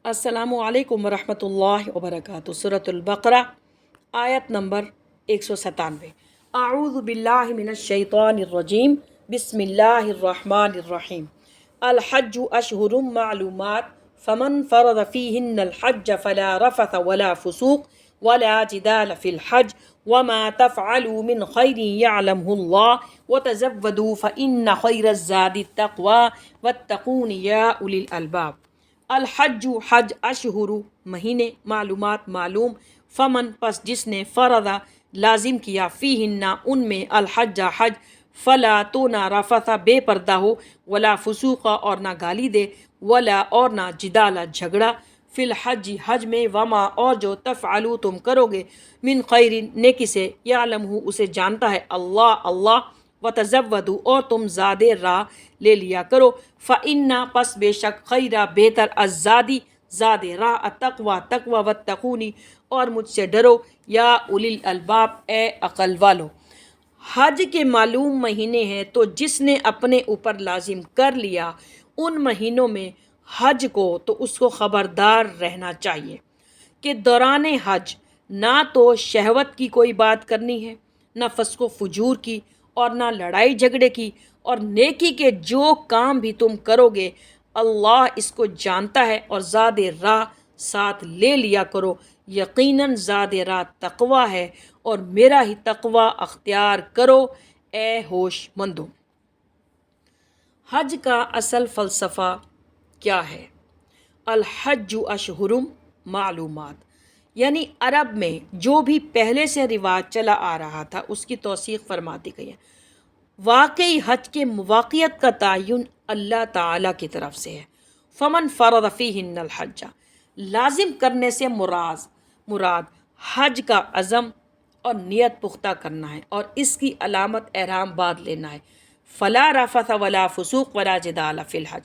السلام علیکم ورحمۃ اللہ وبرکاتہ۔ سورۃ البقرہ آیت نمبر 197۔ اعوذ باللہ من الشیطان الرجیم، بسم اللہ الرحمن الرحیم۔ الحج اشہر معلومات، فمن فرض فیہن الحج فلا رفث ولا فسوق ولا جدال فی الحج وما تفعلوا من خیر یعلمہ اللہ وتزودوا فإن خیر الزاد التقوی واتقون یا اولی الالباب۔ الحج حج، اشہر مہینے، معلومات معلوم، فمن پس جس نے فرضا لازم کیا، فیہن ان میں، الحج حج، فلا تو نہ رفث بے پردہ ہو، ولا فسوق اور نہ گالی دے، ولا اور نہ جدال جھگڑا، فی الحج حج میں، وما اور جو تفعلوا تم کرو گے، من خیر نیکی سے، یعلمہ اسے جانتا ہے اللہ، وتزودوا اور تم زاد راہ لے لیا کرو، فإن پس بے شک، خیرہ بہتر، الزادی زاد راہ، التقوی تقوی، واتقونی اور مجھ سے ڈرو، یا اولی الالباب اے عقل والو۔ حج کے معلوم مہینے ہیں تو جس نے اپنے اوپر لازم کر لیا ان مہینوں میں حج کو، تو اس کو خبردار رہنا چاہیے کہ دوران حج نہ تو شہوت کی کوئی بات کرنی ہے، نہ فسق و فجور کی، اور نہ لڑائی جھگڑے کی، اور نیکی کے جو کام بھی تم کرو گے اللہ اس کو جانتا ہے، اور زاد راہ ساتھ لے لیا کرو، یقیناً زاد راہ تقوی ہے، اور میرا ہی تقوی اختیار کرو اے ہوش مندو۔ حج کا اصل فلسفہ کیا ہے؟ الحج اشہر معلومات، یعنی عرب میں جو بھی پہلے سے رواج چلا آ رہا تھا اس کی توثیق فرما دی گئی ہے۔ واقعی حج کے مواقعت کا تعین اللہ تعالیٰ کی طرف سے ہے۔ فمن فرض فیہن الحج، لازم کرنے سے مراد حج کا عزم اور نیت پختہ کرنا ہے، اور اس کی علامت احرام باندھ لینا ہے۔ فلا رفث ولا فسوق ولا جدال فی الحج،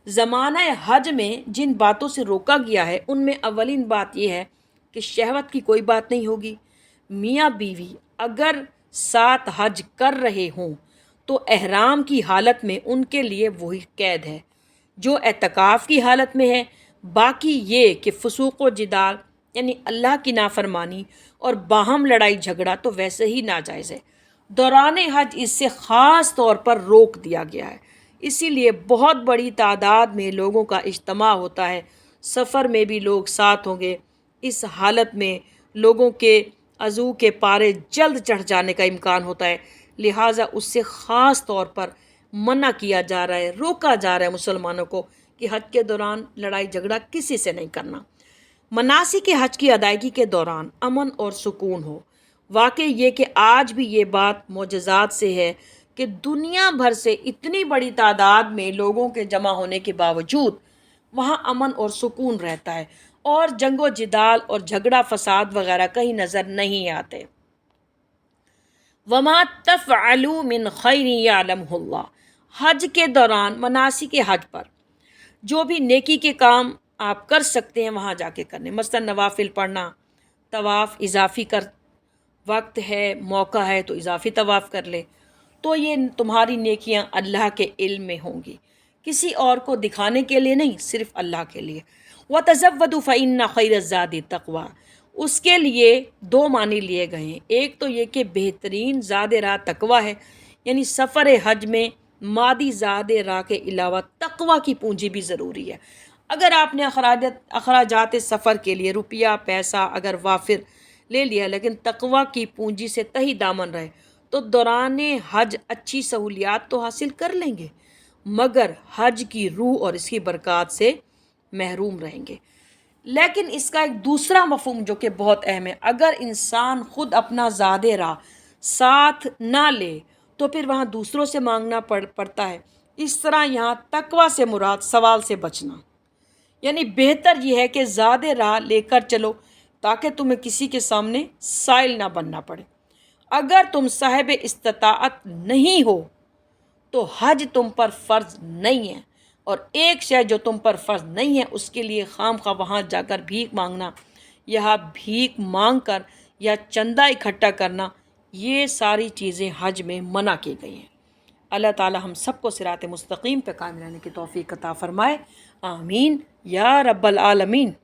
زمانہ حج میں جن باتوں سے روکا گیا ہے ان میں اولین بات یہ ہے کہ شہوت کی کوئی بات نہیں ہوگی۔ میاں بیوی اگر ساتھ حج کر رہے ہوں تو احرام کی حالت میں ان کے لیے وہی قید ہے جو اعتکاف کی حالت میں ہے۔ باقی یہ کہ فسوق و جدال یعنی اللہ کی نافرمانی اور باہم لڑائی جھگڑا تو ویسے ہی ناجائز ہے، دوران حج اس سے خاص طور پر روک دیا گیا ہے۔ اسی لیے بہت بڑی تعداد میں لوگوں کا اجتماع ہوتا ہے، سفر میں بھی لوگ ساتھ ہوں گے، اس حالت میں لوگوں کے عضو کے پارے جلد چڑھ جانے کا امکان ہوتا ہے، لہٰذا اس سے خاص طور پر منع کیا جا رہا ہے، روکا جا رہا ہے مسلمانوں کو کہ حج کے دوران لڑائی جھگڑا کسی سے نہیں کرنا۔ مناسک حج کی ادائیگی کے دوران امن اور سکون ہو۔ واقعی یہ کہ آج بھی یہ بات معجزات سے ہے کہ دنیا بھر سے اتنی بڑی تعداد میں لوگوں کے جمع ہونے کے باوجود وہاں امن اور سکون رہتا ہے، اور جنگ و جدال اور جھگڑا فساد وغیرہ کہیں نظر نہیں آتے۔ وما تفعلوا من خیر یعلمہ اللہ، حج کے دوران مناسک حج پر جو بھی نیکی کے کام آپ کر سکتے ہیں وہاں جا کے کرنے، مثلا نوافل پڑھنا، طواف اضافی کر، وقت ہے موقع ہے تو اضافی طواف کر لے، تو یہ تمہاری نیکیاں اللہ کے علم میں ہوں گی، کسی اور کو دکھانے کے لیے نہیں، صرف اللہ کے لیے۔ وَتَزَوَّدُوا فَإِنَّ خَيْرَ الزَّادِ التَّقْوَىٰ، اس کے لیے دو معنی لیے گئے ہیں، ایک تو یہ کہ بہترین زاد راہ تقوی ہے، یعنی سفر حج میں مادی زاد راہ کے علاوہ تقوی کی پونجی بھی ضروری ہے۔ اگر آپ نے اخراجات سفر کے لیے روپیہ پیسہ اگر وافر لے لیا لیکن تقوی کی پونجی سے تہی دامن رہے تو دوران حج اچھی سہولیات تو حاصل کر لیں گے مگر حج کی روح اور اس کی برکات سے محروم رہیں گے۔ لیکن اس کا ایک دوسرا مفہوم جو کہ بہت اہم ہے، اگر انسان خود اپنا زاد راہ ساتھ نہ لے تو پھر وہاں دوسروں سے مانگنا پڑتا ہے۔ اس طرح یہاں تقوی سے مراد سوال سے بچنا، یعنی بہتر یہ ہے کہ زاد راہ لے کر چلو تاکہ تمہیں کسی کے سامنے سائل نہ بننا پڑے۔ اگر تم صاحب استطاعت نہیں ہو تو حج تم پر فرض نہیں ہے، اور ایک شے جو تم پر فرض نہیں ہے اس کے لیے خام خواہ وہاں جا کر بھیک مانگنا، یا بھیک مانگ کر یا چندہ اکٹھا کرنا، یہ ساری چیزیں حج میں منع کی گئی ہیں۔ اللہ تعالی ہم سب کو صراط مستقیم پہ قائم رہنے کی توفیق عطا فرمائے، آمین یا رب العالمین